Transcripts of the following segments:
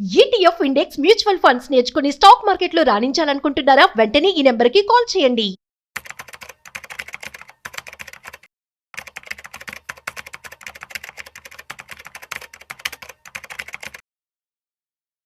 ETF index mutual funds నేర్చుకుని stock మార్కెట్లో రాణించాలనుకుంటున్నారా? వెంటనే ఈ నెంబర్కి కాల్ చేయండి.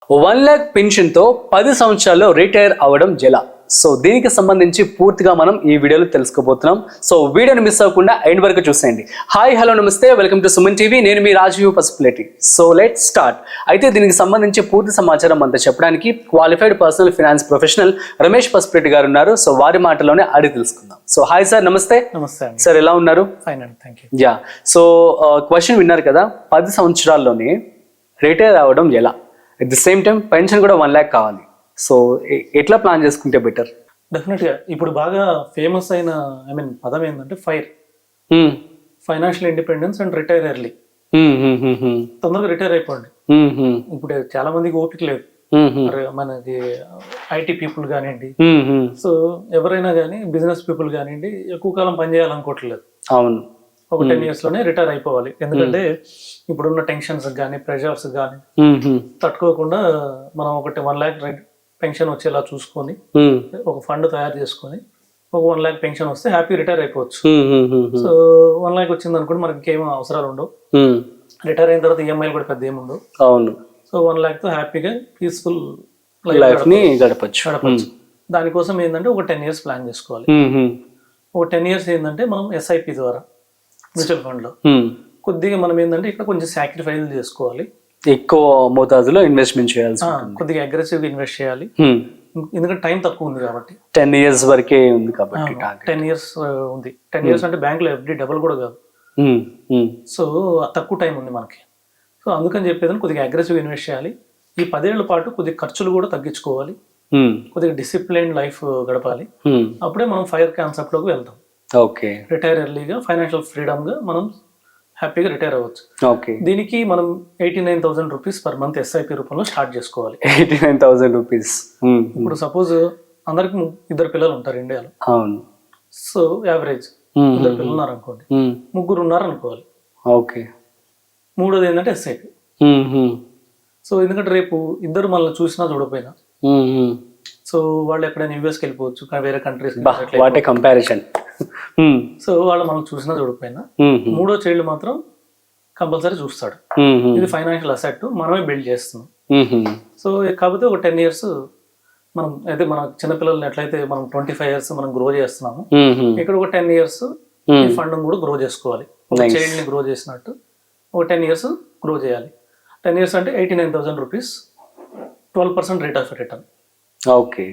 ₹1,00,000 పెన్షన్ తో 10 సంవత్సరాల్లో రిటైర్ అవ్వడం ఎలా? సో దీనికి సంబంధించి పూర్తిగా మనం ఈ వీడియోలో తెలుసుకోబోతున్నాం. సో వీడియోని మిస్ అవ్వకుండా ఎండ్ వరకు చూసేయండి. హాయ్ హలో నమస్తే, వెల్కమ్ టు సుమన్ టీవీ. నేను మీ Rajeev Pasupuleti. So let start. అయితే దీనికి సంబంధించి పూర్తి సమాచారం అంతా చెప్పడానికి qualified personal finance professional Ramesh Pasupuleti garu ఉన్నారు. సో వారి మాటలోనే అడిగి తెలుసుకుందాం. సో హాయ్ సార్, నమస్తే. నమస్తే సార్, ఎలా ఉన్నారు? ఫైన్ అండి, thank you. Yeah, so question విన్నారు కదా, 10 సంవత్సరాల్లోనే రిటైర్ అవ్వడం ఎలా? At the same time pension కూడా 1,00,000 కావాలి. సో ఎట్లా ప్లాన్ చేసుకుంటే బెటర్? డెఫినెట్గా ఇప్పుడు బాగా ఫేమస్ అయిన పదం ఏంటంటే fire, financial independence and retire early. తొందరగా రిటైర్ అయిపోండి. ఇప్పుడు చాలా మందికి ఓపిక లేదు. మనకి ఐటీ పీపుల్ కానివ్వండి, సో ఎవరైనా కానీ బిజినెస్ పీపుల్ కానివ్వండి, ఎక్కువ కాలం పనిచేయాలనుకోవట్లేదు. అవును, ఒక 10 years లోనే రిటైర్ అయిపోవాలి. ఎందుకంటే ఇప్పుడున్న టెన్షన్స్ కానీ ప్రెషర్స్ కానీ తట్టుకోకుండా మనం ఒకటి 1,00,000 పెన్షన్ వచ్చేలా చూసుకొని ఒక ఫండ్ తయారు చేసుకొని ఒక 1,00,000 పెన్షన్ వస్తే హ్యాపీ రిటైర్ అయిపోవచ్చు. సో 1,00,000 వచ్చింది అనుకోండి, మనకి ఇంకేం అవసరాలు ఉండవు. రిటైర్ అయిన తర్వాత ఈఎంఐలు కూడా పెద్ద ఏముండవు. అవును. సో 1,00,000 తో హ్యాపీగా పీస్ఫుల్ లైఫ్ ని గడపచ్చు. దానికోసం ఏంటంటే ఒక 10 years ప్లాన్ చేసుకోవాలి. ఒక 10 years ఏంటంటే మనం ఎస్ఐపి ద్వారా మ్యూచువల్ ఫండ్ లో కొద్దిగా మనం ఏంటంటే ఇక్కడ కొంచెం సాక్రిఫైస్ చేసుకోవాలి. ఎక్కువ మోతాదులో ఇన్వెస్ట్మెంట్ చేయాల్సి, కొద్దిగా అగ్రెసివ్ గా ఇన్వెస్ట్ చేయాలి. ఎందుకంటే టైం తక్కువ ఉంది కాబట్టి, 10 years వరకే ఉంది కాబట్టి. 10 years ఉంది. 10 years అంటే బ్యాంక్ లో ఎఫ్డి డబుల్ కూడా కాదు. సో తక్కువ టైం ఉంది మనకి. సో అందుకని చెప్పేది కొద్దిగా అగ్రెసివ్ ఇన్వెస్ట్ చేయాలి. ఈ 10 ఏళ్ల పాటు కొద్దిగా ఖర్చులు కూడా తగ్గించుకోవాలి. కొద్దిగా డిసిప్లైన్ లైఫ్ గడపాలి. అప్పుడే మనం ఫైర్ కాన్సెప్ట్ లోకి వెళ్తాం. ఓకే. రిటైర్ ఎర్లీగా ఫైనాన్షియల్ ఫ్రీడమ్ గా మనం హ్యాపీగా రిటైర్ అవ్వచ్చు. ఓకే. దీనికి మనం 89,000 రూపీస్ పర్ మంత్ ఎస్ఐపి రూపంలో స్టార్ట్ చేసుకోవాలి. 89,000 రూపీస్. ఇప్పుడు సపోజ్ అందరికి 2 పిల్లలు ఉంటారు ఇండియాలో. అవును. సో యావరేజ్ 2 పిల్లలు ఉన్నారు అనుకోండి, 3 ఉన్నారు అనుకోవాలి. ఓకే. మూడోది ఏంటంటే ఎస్ఐపి. సో ఎందుకంటే రేపు ఇద్దరు మనల్ని చూసినా చూడపోయినా, సో వాళ్ళు ఎక్కడైనా యూఎస్కి వెళ్ళిపోవచ్చు, వేరే countries. What a comparison. So వాళ్ళు మనం చూసినా చూడకపోయినా మూడో చైల్డ్ మాత్రం కంపల్సరీ చూస్తాడు. ఇది ఫైనాన్షియల్ అసెట్ మనమే బిల్డ్ చేస్తున్నాం. సో కాకపోతే ఒక 10 years మనం అయితే మన చిన్నపిల్లల్ని ఎట్లయితే మనం 25 years మనం గ్రో చేస్తున్నాము, ఇక్కడ ఒక 10 years ఈ ఫండ్ కూడా గ్రో చేసుకోవాలి. ఒక చైల్డ్ ని గ్రో చేసినట్టు ఒక 10 years గ్రో చేయాలి. 10 years అంటే 89,000 rupees, 12% rate of return. Okay.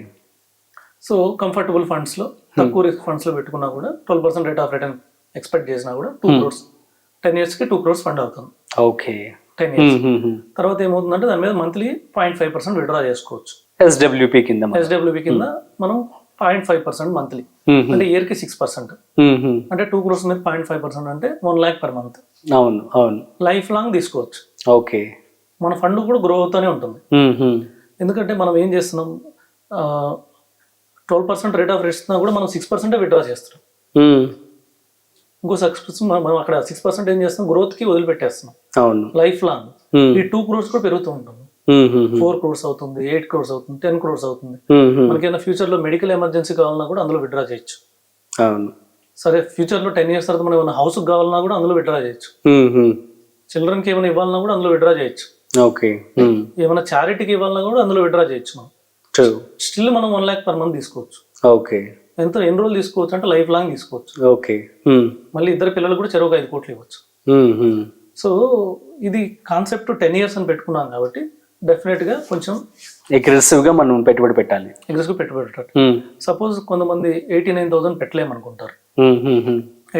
So comfortable funds లో, తక్కువ రిస్క్ ఫండ్స్ లో పెట్టుకున్నా కూడా 12% రేట్ ఆఫ్ రిటర్న్ ఎక్స్పెక్ట్ చేసినా కూడా 2 crores 10 years కి 2 crores ఫండ్ అవుతుంది. ఓకే. 10 years తర్వాత ఏమవుతుందంటే దాని మీద మంత్లీ 0.5% విత్డ్రా చేసుకోవచ్చు. ఎస్డబ్ల్యూపీ కింద మనం 0.5% మంత్లీ, అంటే ఇయర్ కి 6%. అంటే 2 crores మీద 0.5% అంటే 1,00,000 per month. అవును, అవును. లైఫ్ లాంగ్ తీసుకోవచ్చు. ఓకే. మన ఫండ్ కూడా గ్రో అవుతూనే ఉంటుంది. ఎందుకంటే మనం ఏం చేస్తున్నాం, 12% రేట్ ఆఫ్ రిస్క్ కూడా మనం 6% విత్డ్రా చేస్తున్నాం. ఇంకో 6% మనం అక్కడ 6% ఏం చేస్తాం, గ్రోత్ కి వదిలిపెట్టేస్తున్నాం. అవును, లైఫ్ లాంగ్. ఈ 2 crores కూడా పెరుగుతూ ఉంటుంది. 4 crores అవుతుంది, 8 crores అవుతుంది, 10 crores అవుతుంది. మనకైనా ఫ్యూచర్ లో మెడికల్ ఎమర్జెన్సీ కావాలన్నా కూడా అందులో విత్డ్రా చేయొచ్చు. అవును. సరే, ఫ్యూచర్ లో 10 years తర్వాత మనం ఏమైనా హౌస్ కావాలన్నా కూడా అందులో విత్డ్రా చేయొచ్చు. చిల్డ్రన్ కి ఏమైనా ఇవ్వాలన్నా కూడా అందులో విత్డ్రా చేయొచ్చు. ఓకే. ఏమైనా చారిటీకి ఇవ్వాలన్నా కూడా అందులో విత్డ్రా చేయొచ్చు. మనం స్టిల్ మనం 1,00,000 per month తీసుకోవచ్చు. ఓకే. ఎన్ని రోజులు తీసుకోవచ్చు అంటే లైఫ్ లాంగ్ తీసుకోవచ్చు. ఓకే. మళ్ళీ 2 పిల్లలు కూడా చెరువుగా 5 కోట్లు ఇవ్వచ్చు. సో ఇది కాన్సెప్ట్ 10 years అని పెట్టుకున్నాం కాబట్టి డెఫినెట్ గా కొంచెం అగ్రెసివ్ గా మనం పెట్టుబడి పెట్టాలి. సపోజ్ కొంతమంది 89,000 పెట్టలేమనుకుంటారు.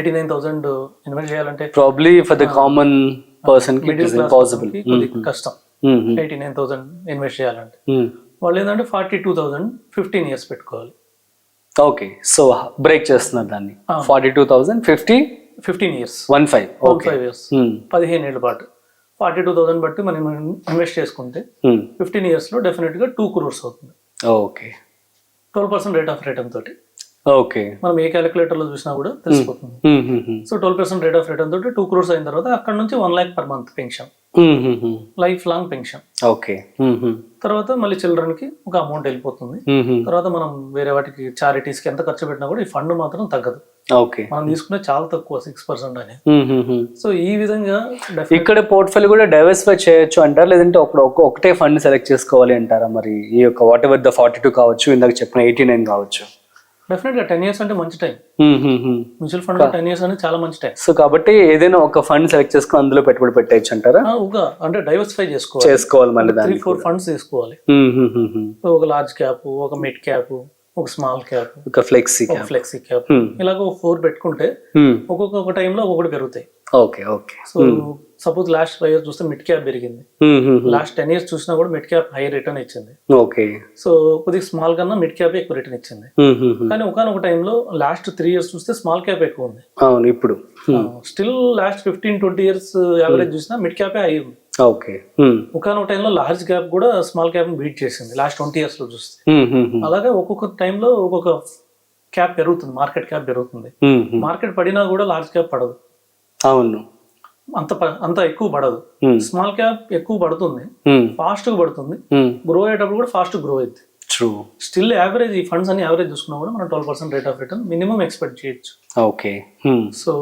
89,000 ఇన్వెస్ట్ చేయాలంటే probably for the common person కి ఇట్ ఇస్ ఇంపాసిబుల్, కష్టం. 89,000 ఇన్వెస్ట్ చేయాలంటే వాళ్ళు ఏంటంటే 42,000 15 years పెట్టుకోవాలి. ఓకే. సో బ్రేక్ చేస్తున్నారు దాన్ని. 42,000 15 years 15 years 15 ఏళ్ల పాటు 42,000 బట్టి మనం ఇన్వెస్ట్ చేసుకుంటే 15 years లో డెఫినెట్ గా 2 crores అవుతుంది. ఓకే. 12% రేట్ ఆఫ్ రిటర్న్ తోటి. ఓకే. మనం ఏ క్యాలిక్యులేటర్ లో చూసినా కూడా తెలిసిపోతుంది. సో 12% రేట్ ఆఫ్ రిటర్న్ తోటి 2 crores అయిన తర్వాత అక్కడ నుంచి 1 lakh per month pension, life long pension. Okay. తర్వాత మళ్ళీ చిల్డ్రన్ కి ఒక అమౌంట్ వెళ్ళిపోతుంది. తర్వాత మనం వేరే వాటికి చారిటీస్ కి ఎంత ఖర్చు పెట్టినా కూడా ఈ ఫండ్ మాత్రం తగ్గదు. ఓకే. మనం తీసుకునే చాలా తక్కువ 6% అని. సో ఈ విధంగా ఇక్కడ పోర్ట్ఫోలియో కూడా డైవర్సిఫై చేయొచ్చు అంటారు, లేదంటే ఒకటే ఫండ్ సెలెక్ట్ చేసుకోవాలి అంటారా? మరి ఈ యొక్క వాట్ ఎవర్ ద 42 కావచ్చు, ఇందాక చెప్పిన 89 కావచ్చు. డెఫినెట్ గా 10 years అంటే మంచి టైం. మ్యూచువల్ ఫండ్ 10 years అనేది చాలా మంచి టైం. సో కాబట్టి ఏదైనా ఒక ఫండ్ సెలెక్ట్ చేసుకుని అందులో పెట్టుబడి పెట్టచ్చు అంటారా? అంటే డైవర్సిఫై చేసుకోవాలి మళ్ళీ 3-4 ఫండ్స్ తీసుకోవాలి. ఒక లార్జ్ క్యాప్, ఒక మిడ్ క్యాప్, ఒక స్మాల్ క్యాప్, ఒక ఫ్లెక్సీ క్యాప్, ఇలాగ 4 పెట్టుకుంటే ఒక్కొక్క టైంలో ఒక్కొక్కటి పెరుగుతాయి. Okay. Okay. So suppose last 5 years చూస్తే మిడ్ క్యాప్ పెరిగింది, లాస్ట్ 10 years చూసినా కూడా మిడ్ క్యాప్ హై రిటర్న్ ఇచ్చింది. ఓకే. సో కొద్దిగా స్మాల్ కన్నా మిడ్ క్యాప్ ఎక్కువ రిటర్న్ ఇచ్చింది. కానీ ఒకనొక టైంలో లాస్ట్ 3 years చూస్తే స్మాల్ క్యాప్ ఎక్కువ ఉంది. అవును. ఇప్పుడు స్టిల్ లాస్ట్ 15-20 years యావరేజ్ చూసినా మిడ్ క్యాపే హై ఉంది. ఓకే. ఒకనొక టైంలో లార్జ్ క్యాప్ కూడా స్మాల్ క్యాప్ బీట్ చేసింది లాస్ట్ 20 years లో చూస్తే. అలాగే ఒక్కొక్క టైంలో ఒక్కొక్క క్యాప్ పెరుగుతుంది, మార్కెట్ క్యాప్ పెరుగుతుంది. మార్కెట్ పడినా కూడా లార్జ్ క్యాప్ పడదు. అవును. అంత ఎక్కువ పడదు. స్మాల్ క్యాప్ ఎక్కువ పడుతుంది, ఫాస్ట్ గా పడుతుంది. గ్రో అయ్యేటప్పుడు కూడా ఫాస్ట్ గ్రో అయింది. స్టిల్ యావరేజ్ ఈ ఫండ్స్ అన్ని యావరేజ్ చూసుకున్నా కూడా మనం 12% rate of return minimum expect చేయొచ్చు. ఓకే. సో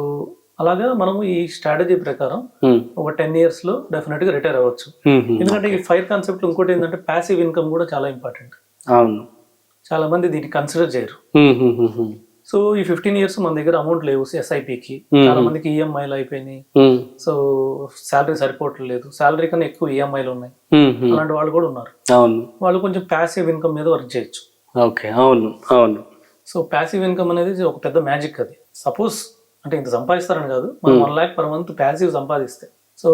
అలాగా మనము ఈ స్ట్రాటజీ ప్రకారం ఒక 10 years లో డెఫినెట్ గా రిటైర్ అవ్వచ్చు. ఎందుకంటే ఈ ఫైర్ కాన్సెప్ట్ ఇంకోటి ఏంటంటే ప్యాసివ్ ఇన్కమ్ కూడా చాలా ఇంపార్టెంట్. అవును. చాలా మంది దీన్ని కన్సిడర్ చేయరు. సో ఈ 15 years మన దగ్గర అమౌంట్ లేవు ఎస్ఐపికి, చాలా మందికి ఈఎంఐలు అయిపోయినాయి. సో శాలరీ సరిపోవట్లేదు, శాలరీ కన్నా ఎక్కువ ఈఎంఐలు ఉన్నాయి, అలాంటి వాళ్ళు కూడా ఉన్నారు. వాళ్ళు కొంచెం ప్యాసివ్ ఇన్కమ్ మీద వర్క్ చేయొచ్చు. ఓకే. అవును. అవును. సో ప్యాసివ్ ఇన్కమ్ అనేది ఒక పెద్ద మ్యాజిక్. అది సపోజ్ అంటే ఇంత సంపాదిస్తారని కాదు, మనం 1 lakh per month ప్యాసివ్ సంపాదిస్తే సో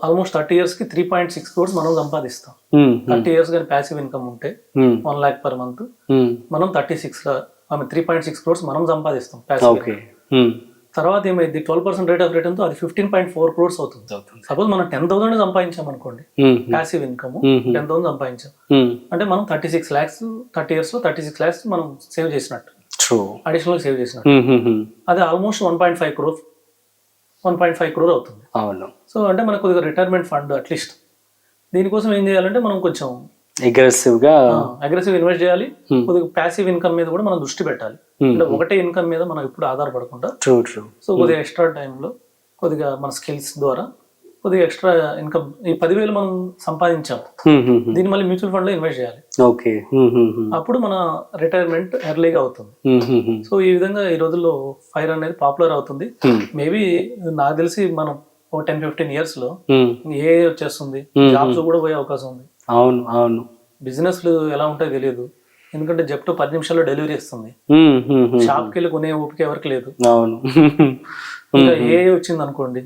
ఆల్మోస్ట్ 30 years కి 3.6 crores మనం సంపాదిస్తాం. 30 years కానీ ప్యాసివ్ ఇన్కమ్ ఉంటే 1 lakh per month మనం 3.6 crores మనం సంపాదిస్తాం ప్యాసివ్. తర్వాత ఏమైంది, 12% రేట్ ఆఫ్ రిటర్న్ తో అది 15.4 crores అవుతుంది. సపోజ్ మనం 10,000 సంపాదించాం అనుకోండి, ప్యాసివ్ ఇన్కమ్ 10,000 సంపాదించాం అంటే మనం 36 lakhs 30 years లో 36 lakhs మనం సేవ్ చేసినట్టు, అడిషనల్ సేవ్ చేసినట్టు. అది ఆల్మోస్ట్ 1.5 crore అవుతుంది. సో అంటే మనకు కొద్దిగా రిటైర్మెంట్ ఫండ్ అట్లీస్ట్ దీనికోసం ఏం చేయాలంటే మనం కొంచెం అగ్రెసివ్ ఇన్వెస్ట్ చేయాలి. కొద్దిగా ప్యాసివ్ ఇన్కమ్ మీద కూడా మనం దృష్టి పెట్టాలి. అంటే ఒకటే ఇన్కమ్ మీద మనం ఎప్పుడు ఆధారపడకుండా సో కొద్దిగా ఎక్స్ట్రా టైంలో కొద్దిగా మన స్కిల్స్ ద్వారా కొద్దిగా ఎక్స్ట్రా ఇన్కమ్ ఈ 10,000 మనం సంపాదించాం, దీన్ని మళ్ళీ మ్యూచువల్ ఫండ్ లో ఇన్వెస్ట్ చేయాలి. అప్పుడు మన రిటైర్మెంట్ ఎర్లీగా అవుతుంది. సో ఈ విధంగా ఈ రోజుల్లో ఫైర్ అనేది పాపులర్ అవుతుంది. మేబీ నాకు తెలిసి మనం ఒక 10-15 years లో ఏ వచ్చేస్తుంది, జాబ్స్ కూడా పోయే అవకాశం ఉంది. అవును. బిజినెస్లు ఎలా ఉంటాయో తెలియదు, ఎందుకంటే జెప్టో 10 నిమిషాల్లో డెలివరీ ఇస్తుంది. షాప్కి వెళ్ళి కొనే ఓపిక ఎవరికి లేదు. ఇంకా ఏ వచ్చింది అనుకోండి,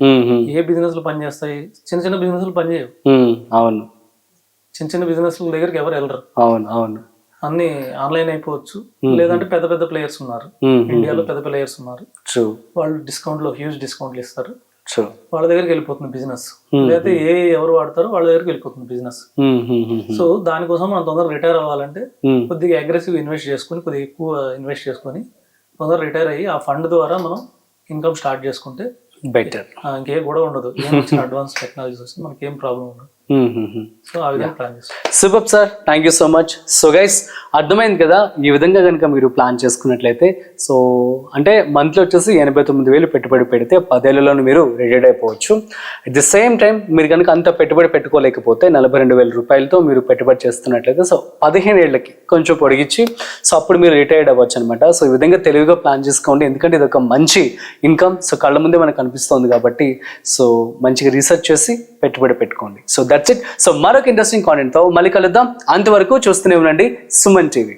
ఏ బిజినెస్ లు పనిచేస్తాయి, చిన్న బిజినెస్ లు పనిచేయవు. చిన్న బిజినెస్ దగ్గరికి ఎవరు వెళ్ళరు. అన్ని ఆన్లైన్ అయిపోవచ్చు, లేదంటే పెద్ద ప్లేయర్స్ ఉన్నారు ఇండియాలో, పెద్ద ప్లేయర్స్ ఉన్నారు. వాళ్ళు డిస్కౌంట్ లో హ్యూజ్ డిస్కౌంట్లు ఇస్తారు, వాళ్ళ దగ్గరికి వెళ్ళిపోతుంది బిజినెస్. లేకపోతే ఎవరు వాడతారో వాళ్ళ దగ్గరికి వెళ్ళిపోతుంది బిజినెస్. సో దానికోసం మనం తొందరగా రిటైర్ అవ్వాలంటే కొద్దిగా అగ్రెసివ్ ఇన్వెస్ట్ చేసుకుని, కొద్దిగా ఎక్కువ ఇన్వెస్ట్ చేసుకుని తొందరగా రిటైర్ అయ్యి ఆ ఫండ్ ద్వారా మనం ఇన్కమ్ స్టార్ట్ చేసుకుంటే బెటర్. ఇంకే గొడవ ఉండదు, ఏం వచ్చిన అడ్వాన్స్ టెక్నాలజీస్ వస్తే మనకి ఏం ప్రాబ్లం ఉండదు. సో ఆ విధంగా ప్లాన్ చేస్తాం. Super sir, thank you so much. So guys, అర్థమైంది కదా, ఈ విధంగా కనుక మీరు ప్లాన్ చేసుకున్నట్లయితే సో అంటే మంత్లీ వచ్చేసి 89,000 పెట్టుబడి పెడితే 10 ఏళ్లలోనే మీరు రిటైర్డ్ అయిపోవచ్చు. అట్ ది సేమ్ టైం మీరు కనుక అంత పెట్టుబడి పెట్టుకోలేకపోతే 42,000 రూపాయలతో మీరు పెట్టుబడి చేస్తున్నట్లయితే సో 15 ఏళ్ళకి కొంచెం పొడిగించి సో అప్పుడు మీరు రిటైర్డ్ అవ్వచ్చు అనమాట. సో ఈ విధంగా తెలివిగా ప్లాన్ చేసుకోండి, ఎందుకంటే ఇది ఒక మంచి ఇన్కమ్. సో కళ్ళ ముందే మనకు కనిపిస్తుంది కాబట్టి సో మంచిగా రీసెర్చ్ చేసి పెట్టుబడి పెట్టుకోండి. So that's it. సో మరొక ఇంట్రెస్టింగ్ కాంటెంట్తో మళ్ళీ కలుద్దాం. అంతవరకు చూస్తూనే ఉండండి సుమన్ టీవీ.